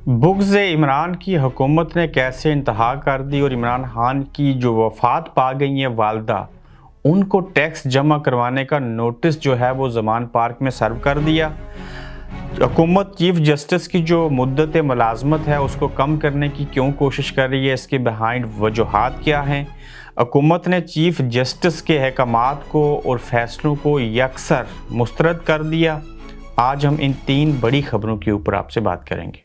बुग़्ज़ इमरान की हुकूमत ने कैसे इंतहा कर दी और इमरान खान की जो वफ़ात पा गई हैं वालदा, उनको टैक्स जमा करवाने का नोटिस जो है वो ज़मान पार्क में सर्व कर दिया। हुकूमत चीफ जस्टिस की जो मुद्दत मुलाज़मत है उसको कम करने की क्यों कोशिश कर रही है, इसके बिहाइंड वजूहात क्या हैं। हुकूमत ने चीफ जस्टिस के अहकामात को और फैसलों को यकसर मुस्तरद कर दिया। आज हम इन 3 बड़ी खबरों के ऊपर आपसे बात करेंगे।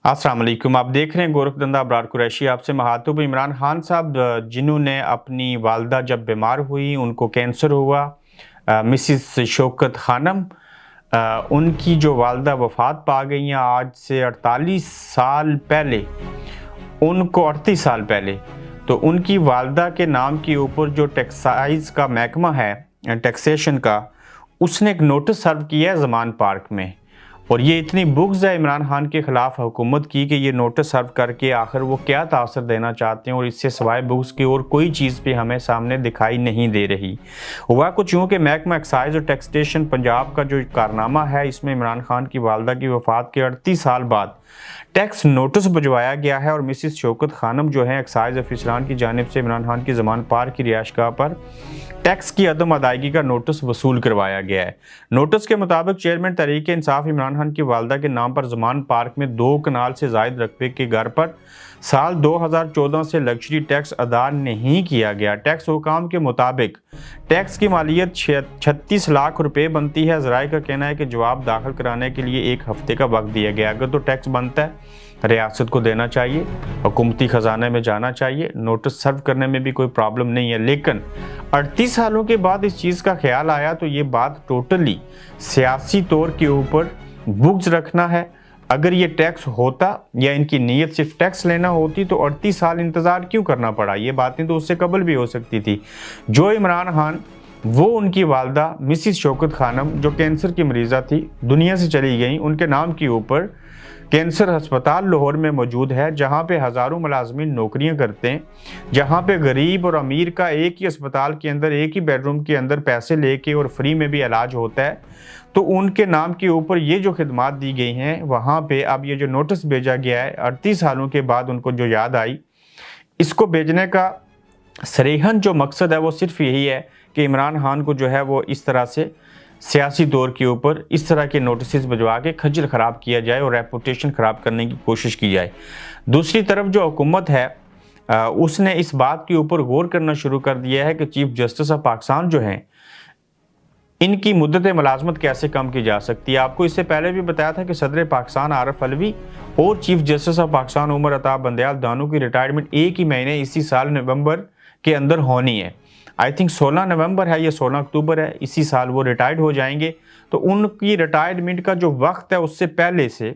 अस्सलाम वालेकुम, आप देख रहे हैं गोरखधंधा अबरार कुरैशी। आपसे महातुब इमरान खान साहब, जिन्होंने अपनी वालदा जब बीमार हुई, उनको कैंसर हुआ, मिसिस शौकत खानम, उनकी जो वालदा वफ़ात पा गई हैं आज से 38 साल पहले, उनको 38 साल पहले। तो उनकी वालदा के नाम के ऊपर जो टैक्साइज़ का महकमा है, टैक्सेशन का, उसने एक नोटिस सर्व किया है ज़मान पार्क में। और ये इतनी बुग़्ज़ है इमरान खान के ख़िलाफ़ हुकूमत की कि ये नोटिस सर्व करके आखिर वो क्या तासर देना चाहते हैं, और इससे सिवाय बुग़्ज़ की और कोई चीज़ भी हमें सामने दिखाई नहीं दे रही। हुआ कुछ यूँ कि महकमा एक्साइज़ और टैक्सेशन पंजाब का जो कारनामा है, इसमें इमरान खान की वालदा की वफ़ात के 38 साल बाद टैक्स नोटिस भिजवाया गया है और मिसिस शौकत खानम जो है एक्साइज़ अफसरान की जानिब से इमरान खान की ज़मान पार्क की रिहाइशगाह पर टैक्स की अदम अदायगी का नोटिस वसूल करवाया गया है। नोटिस के मुताबिक चेयरमैन तहरीक इंसाफ इमरान खान की वालदा के नाम पर ज़मान पार्क में 2 कनाल से ज़ायद रकबे के घर पर साल 2014 से लग्जरी टैक्स अदा नहीं किया गया। टैक्स हुकाम के मुताबिक टैक्स की मालियत 36 लाख रुपए बनती है। ज़राए का कहना है कि जवाब दाखिल कराने के लिए 1 हफ्ते का वक्त दिया गया। अगर तो टैक्स बनता है, रियासत को देना चाहिए, हुकूमती ख़जाने में जाना चाहिए, नोटिस सर्व करने में भी कोई प्रॉब्लम नहीं है। लेकिन 38 सालों के बाद इस चीज़ का ख्याल आया तो ये बात टोटली सियासी तौर के ऊपर बुग़्ज़ रखना है। अगर ये टैक्स होता या इनकी नीयत सिर्फ टैक्स लेना होती तो 38 साल इंतज़ार क्यों करना पड़ा। ये बातें तो उससे कबल भी हो सकती थी। जो इमरान खान, वो उनकी वालदा मिसिस शौकत खानम जो कैंसर की मरीज़ा थी, दुनिया से चली गई। उनके नाम के ऊपर कैंसर अस्पताल लाहौर में मौजूद है, जहाँ पे हज़ारों मुलाजमीन नौकरियाँ करते हैं, जहाँ पे गरीब और अमीर का एक ही अस्पताल के अंदर, एक ही बेडरूम के अंदर पैसे लेके और फ्री में भी इलाज होता है। तो उनके नाम के ऊपर ये जो खिदमात दी गई हैं, वहाँ पे अब ये जो नोटिस भेजा गया है 38 सालों के बाद उनको जो याद आई, इसको भेजने का सरीहन जो मकसद है वो सिर्फ यही है कि इमरान खान को जो है वो इस तरह से सियासी दौर के ऊपर इस तरह के नोटिस भिजवा के खज्जल ख़राब किया जाए और रेपुटेशन ख़राब करने की कोशिश की जाए। दूसरी तरफ जो हुकूमत है, उसने इस बात के ऊपर गौर करना शुरू कर दिया है कि चीफ जस्टिस ऑफ पाकिस्तान जो हैं, इनकी मुद्दत मुलाजमत कैसे कम की जा सकती है। आपको इससे पहले भी बताया था कि सदर पाकिस्तान आरिफ अलवी और chief justice of Pakistan Umar Ata Bandial दानों की रिटायरमेंट एक ही महीने इसी साल नवंबर के अंदर होनी है। आई थिंक 16 नवंबर है या 16 अक्टूबर है, इसी साल वो रिटायर्ड हो जाएंगे। तो उनकी रिटायरमेंट का जो वक्त है उससे पहले से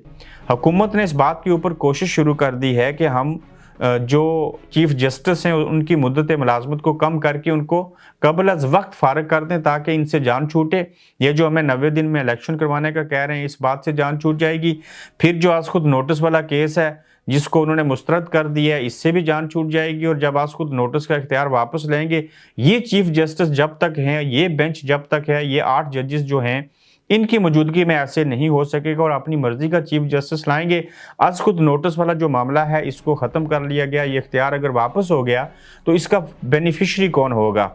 हुकूमत ने इस बात के ऊपर कोशिश शुरू कर दी है कि हम जो चीफ जस्टिस हैं उनकी मुद्दत मुलाजमत को कम करके उनको कबल अज़ वक्त फ़ारग कर दें, ताकि इनसे जान छूटे। ये जो हमें 90 दिन में इलेक्शन करवाने का कह रहे हैं, इस बात से जान छूट जाएगी। फिर जो आज खुद नोटिस वाला केस है जिसको उन्होंने मुस्तरद कर दिया है, इससे भी जान छूट जाएगी। और जब आज खुद नोटिस का इख्तियार वापस लेंगे, ये चीफ जस्टिस जब तक हैं, ये बेंच जब तक है, ये 8 जजेस जो हैं, इनकी मौजूदगी में ऐसे नहीं हो सकेगा और अपनी मर्जी का चीफ जस्टिस लाएंगे। आज खुद नोटिस वाला जो मामला है, इसको ख़त्म कर लिया गया। ये इख्तियार अगर वापस हो गया तो इसका बेनिफिशरी कौन होगा?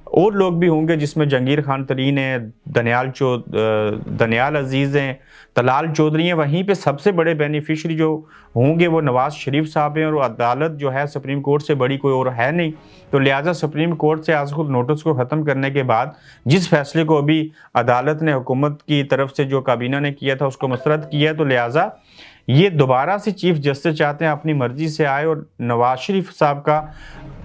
और लोग भी होंगे, जिसमें जंगीर खान तरीन है, दनियाल अजीज़ हैं, तलाल चौधरी हैं। वहीं पे सबसे बड़े बेनिफिशरी जो होंगे वो नवाज़ शरीफ साहब हैं। और अदालत जो है सुप्रीम कोर्ट से बड़ी कोई और है नहीं। तो लिहाजा सुप्रीम कोर्ट से आज खुद नोटिस को ख़त्म करने के बाद जिस फैसले को अभी अदालत ने हुकूमत की तरफ से जो काबीना ने किया था उसको मुस्तरद किया, तो लिहाजा ये दोबारा से चीफ जस्टिस चाहते हैं अपनी मर्जी से आए। और नवाज शरीफ साहब का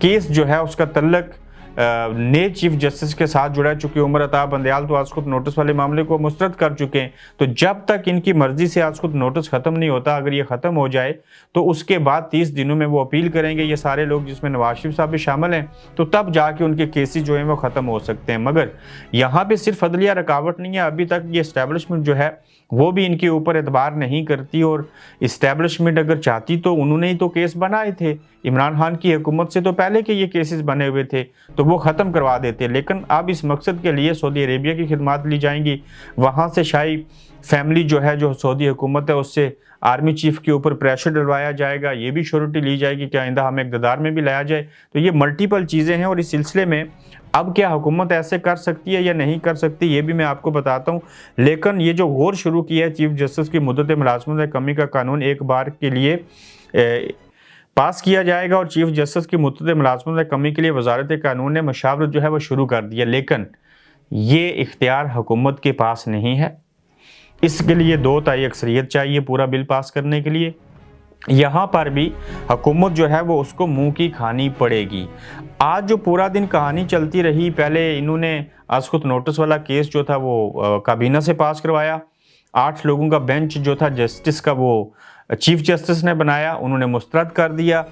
केस जो है उसका तल्लक नए चीफ जस्टिस के साथ जुड़ा है, चूंकि उमर अता बंदयाल तो आज खुद नोटिस वाले मामले को मुस्तरद कर चुके हैं। तो जब तक इनकी मर्जी से आज खुद नोटिस ख़त्म नहीं होता, अगर ये ख़त्म हो जाए तो उसके बाद 30 दिनों में वो अपील करेंगे, ये सारे लोग जिसमें नवाज शरीफ साहब भी शामिल हैं। तो तब जाके उनके केसेस जो हैं वो ख़त्म हो सकते हैं। मगर यहाँ पे सिर्फ अदलिया रुकावट नहीं है, अभी तक ये इस्टेब्लिशमेंट जो है वो भी इनके ऊपर एतबार नहीं करती। और इस्टेब्लिशमेंट अगर चाहती तो उन्होंने ही तो केस बनाए थे, इमरान खान की हुकूमत से तो पहले के ये केसेस बने हुए थे। तो तो वो ख़त्म करवा देते। लेकिन अब इस मकसद के लिए सऊदी अरेबिया की खिदमत ली जाएंगी, वहाँ से शाही फैमिली जो है, जो सऊदी हुकूमत है, उससे आर्मी चीफ के ऊपर प्रेशर डलवाया जाएगा, ये भी श्योरिटी ली जाएगी कि आइंदा हमें इक़्तिदार में भी लाया जाए। तो ये मल्टीपल चीज़ें हैं और इस सिलसिले में अब क्या हुकूमत ऐसे कर सकती है या नहीं कर सकती, ये भी मैं आपको बताता हूँ। लेकिन ये जो गौर शुरू किया है चीफ जस्टिस की मुद्दत मुलाजमत में कमी का कानून एक बार के लिए पास किया जाएगा और चीफ जस्टिस की मुद्दत मुलाजमत में कमी के लिए वजारत कानून ने मशावरत जो है वो शुरू कर दिया। लेकिन ये इख्तियार हुकूमत के पास नहीं है, इसके लिए 2/3 अक्सरियत चाहिए पूरा बिल पास करने के लिए। यहाँ पर भी हुकूमत जो है वो उसको मुंह की खानी पड़ेगी। आज जो पूरा दिन कहानी चलती रही, पहले इन्होंने अस्कुत नोटिस वाला केस जो था वो काबीना से पास करवाया, 8 लोगों का बेंच जो था जस्टिस का वो चीफ जस्टिस ने बनाया, उन्होंने मुस्तरद कर दिया।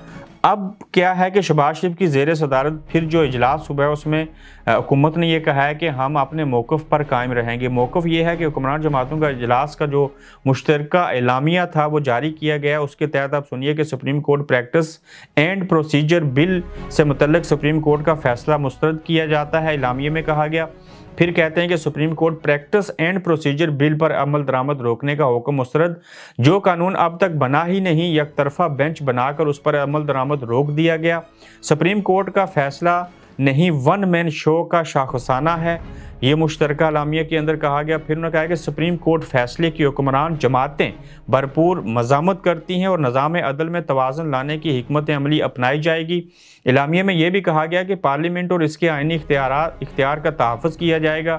अब क्या है कि शहबाज शरीफ की ज़ेर सदारत फिर जो इजलास हुआ है उसमें हुकूमत ने यह कहा है कि हम अपने मौक़िफ़ पर कायम रहेंगे। मौक़िफ़ ये है कि हुक्मरान जमातों का इजलास का जो मुश्तरका एलामिया था वो जारी किया गया। उसके तहत आप सुनिए कि supreme court practice and procedure bill से मुतल्लिक़ सुप्रीम कोर्ट का फैसला मुस्तरद किया जाता है, एलामिया में कहा गया। फिर कहते हैं कि supreme court practice and procedure bill पर अमल दरामद रोकने का हुक्म मुस्तरद। जो कानून अब तक बना ही नहीं, एक तरफा बेंच बनाकर उस पर अमल दरामद रोक दिया गया। सुप्रीम कोर्ट का फैसला नहीं वन मैन शो का शाखसाना है, ये मुश्तरका अलामिया के अंदर कहा गया। फिर उन्होंने कहा कि सुप्रीम कोर्ट फैसले की हुक्मरान जमातें भरपूर मज़ामत करती हैं और निज़ाम अदल में तवाज़ुन लाने की हिकमत अमली अपनाई जाएगी। इलामिया में यह भी कहा गया कि पार्लियामेंट और इसके आइनी इख्तियार का तहफ़्फ़ुज़ किया जाएगा।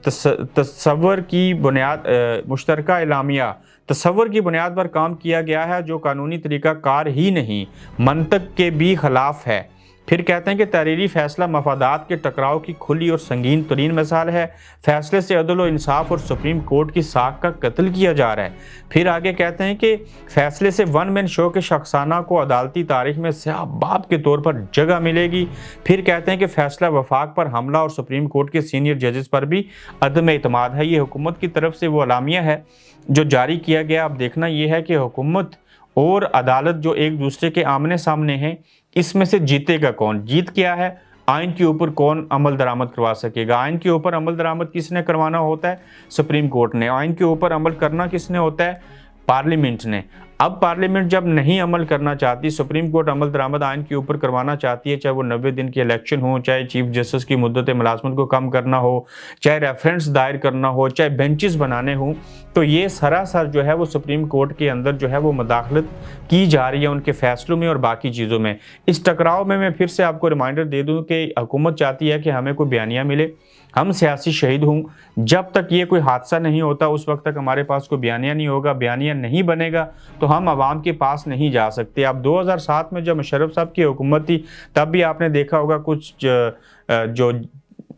तसव्वुर की बुनियाद मुश्तरका इलामिया तसव्वुर की बुनियाद पर काम किया गया है, जो कानूनी तरीका कार ही नहीं मंतक के भी खिलाफ है। फिर कहते हैं कि तहरीरी फैसला मफादात के टकराव की खुली और संगीन तरीन मिसाल है। फैसले से अदल और इंसाफ और सुप्रीम कोर्ट की साख का कत्ल किया जा रहा है। फिर आगे कहते हैं कि फैसले से वन मैन शो के शख्साना को अदालती तारीख में स्याह बाप के तौर पर जगह मिलेगी। फिर कहते हैं कि फैसला वफाक पर हमला और सुप्रीम कोर्ट के सीनियर जजेस पर भी अदम एतमाद है। ये हुकूमत की तरफ से वो अलामिया है जो जारी किया गया। अब देखना यह है कि हुकूमत और अदालत जो एक दूसरे के आमने सामने हैं, इसमें से जीतेगा कौन। जीत क्या है, आइन के ऊपर कौन अमल दरामद करवा सकेगा। आइन के ऊपर अमल दरामद किसने करवाना होता है, सुप्रीम कोर्ट ने। आइन के ऊपर अमल करना किसने होता है, पार्लियामेंट ने। अब पार्लियामेंट जब नहीं अमल करना चाहती, सुप्रीम कोर्ट अमल दरामद आइन के ऊपर करवाना चाहती है, चाहे वो 90 दिन की इलेक्शन हो, चाहे चीफ जस्टिस की मुद्दत मुलाजमत को कम करना हो, चाहे रेफरेंस दायर करना हो, चाहे बेंचेस बनाने हों, तो ये सरासर जो है वो सुप्रीम कोर्ट के अंदर जो है वो मुदाखलत की जा रही है उनके फैसलों में और बाकी चीज़ों में। इस टकराव में मैं फिर से आपको रिमाइंडर दे दूँ कि हुकूमत चाहती है कि हमें कोई बयानिया मिले, हम सियासी शहीद हूँ। जब तक ये कोई हादसा नहीं होता उस वक्त तक हमारे पास कोई बयानिया नहीं होगा। बयानिया नहीं बनेगा तो हम आवाम के पास नहीं जा सकते। अब 2007 में जब मुशर्रफ साहब की हुकूमत थी, तब भी आपने देखा होगा कुछ जो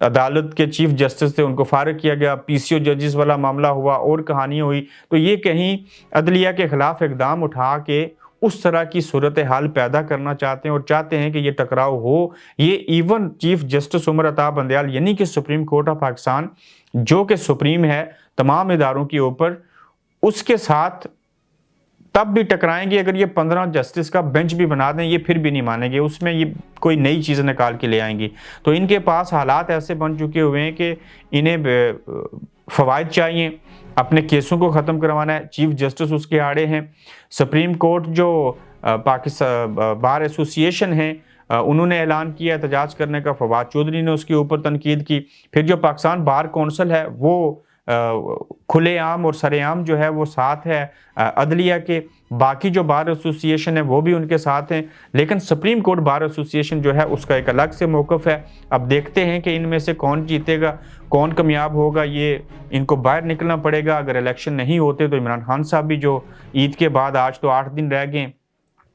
अदालत के चीफ जस्टिस थे उनको फारिग किया गया, पीसीओ जजेस वाला मामला हुआ और कहानी हुई। तो ये कहीं अदलिया के खिलाफ इकदाम उठा के उस तरह की सूरत हाल पैदा करना चाहते हैं और चाहते हैं कि ये टकराव हो। ये even chief justice Umar Ata Bandial यानी कि सुप्रीम कोर्ट ऑफ पाकिस्तान जो कि सुप्रीम है तमाम इदारों के ऊपर, उसके साथ तब भी टकराएंगे अगर ये 15 जस्टिस का बेंच भी बना दें, ये फिर भी नहीं मानेंगे, उसमें ये कोई नई चीज़ निकाल के ले आएंगी। तो इनके पास हालात ऐसे बन चुके हुए हैं कि इन्हें फ़वाइद चाहिए, अपने केसों को ख़त्म करवाना है। चीफ जस्टिस उसके आड़े हैं। सुप्रीम कोर्ट जो पाकिस्तान बार एसोसिएशन है उन्होंने ऐलान किया एहतजाज करने का, फवाद चौधरी ने उसके ऊपर तनकीद की। फिर जो पाकिस्तान बार कौंसिल है वो खुलेआम और सरेआम जो है वो साथ है अदलिया के। बाकी जो बार एसोसिएशन है वो भी उनके साथ हैं, लेकिन सुप्रीम कोर्ट बार एसोसिएशन जो है उसका एक अलग से मौक़िफ़ है। अब देखते हैं कि इनमें से कौन जीतेगा, कौन कामयाब होगा। ये इनको बाहर निकलना पड़ेगा। अगर इलेक्शन नहीं होते तो इमरान खान साहब भी जो ईद के बाद, आज तो 8 दिन रह गए,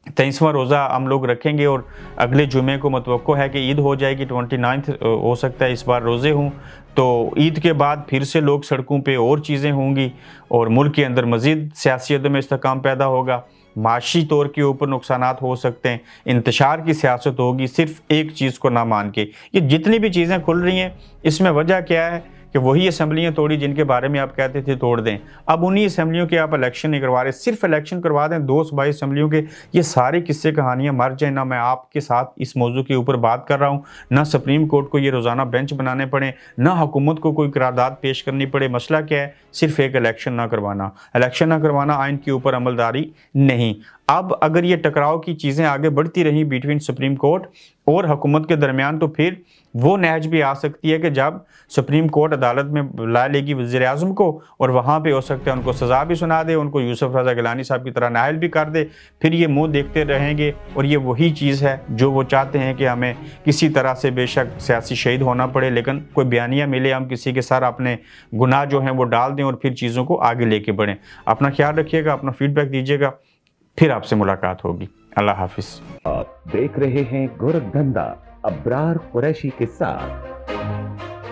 23वां रोज़ा हम लोग रखेंगे और अगले जुमे को मतवक्को है कि ईद हो जाएगी, 29 हो सकता है इस बार रोज़े हों। तो ईद के बाद फिर से लोग सड़कों पे और चीज़ें होंगी और मुल्क के अंदर मज़ीद सियासियत में इस्तेहकाम पैदा होगा। माशी तौर के ऊपर नुकसानात हो सकते हैं, इंतशार की सियासत होगी सिर्फ एक चीज़ को ना मान के। ये जितनी भी चीज़ें खुल रही हैं इसमें वजह क्या है कि वही असम्बलियाँ तोड़ी जिनके बारे में आप कहते थे तोड़ दें। अब उन्हीं असम्बलियों के आप इलेक्शन नहीं करवा रहे, सिर्फ इलेक्शन करवा दें 2 सूबाई असम्बलियों के। ये सारे किस्से कहानियाँ मर जाए। ना मैं आपके साथ इस मौजू के ऊपर बात कर रहा हूँ, ना सुप्रीम कोर्ट को ये रोज़ाना बेंच बनाने पड़े, ना हुकूमत को कोई करारदाद पेश करनी पड़े। मसला क्या है? सिर्फ एक इलेक्शन ना करवाना। इलेक्शन ना करवाना, आइन के ऊपर अमलदारी नहीं। अब अगर ये टकराव की चीज़ें आगे बढ़ती रहीं बिटवीन सुप्रीम कोर्ट और हुकूमत के दरमियान, तो फिर वो नहज भी आ सकती है कि जब सुप्रीम कोर्ट अदालत में बुला लेगी वज़ीर आज़म को और वहाँ पे हो सकता है उनको सज़ा भी सुना दे, उनको यूसुफ रज़ा गिलानी साहब की तरह नाअहल भी कर दे। फिर ये मुँह देखते रहेंगे और ये वही चीज़ है जो वो चाहते हैं कि हमें किसी तरह से बेशक सियासी शहीद होना पड़े, लेकिन कोई बयानिया मिले, हम किसी के सर अपने गुनाह जो हैं वो डाल दें और फिर चीज़ों को आगे लेके बढ़ें। अपना ख्याल रखिएगा, अपना फीडबैक दीजिएगा, फिर आपसे मुलाकात होगी। अल्लाह हाफिज़। आप देख रहे हैं गोरखधंधा अब्रार कुरैशी के साथ।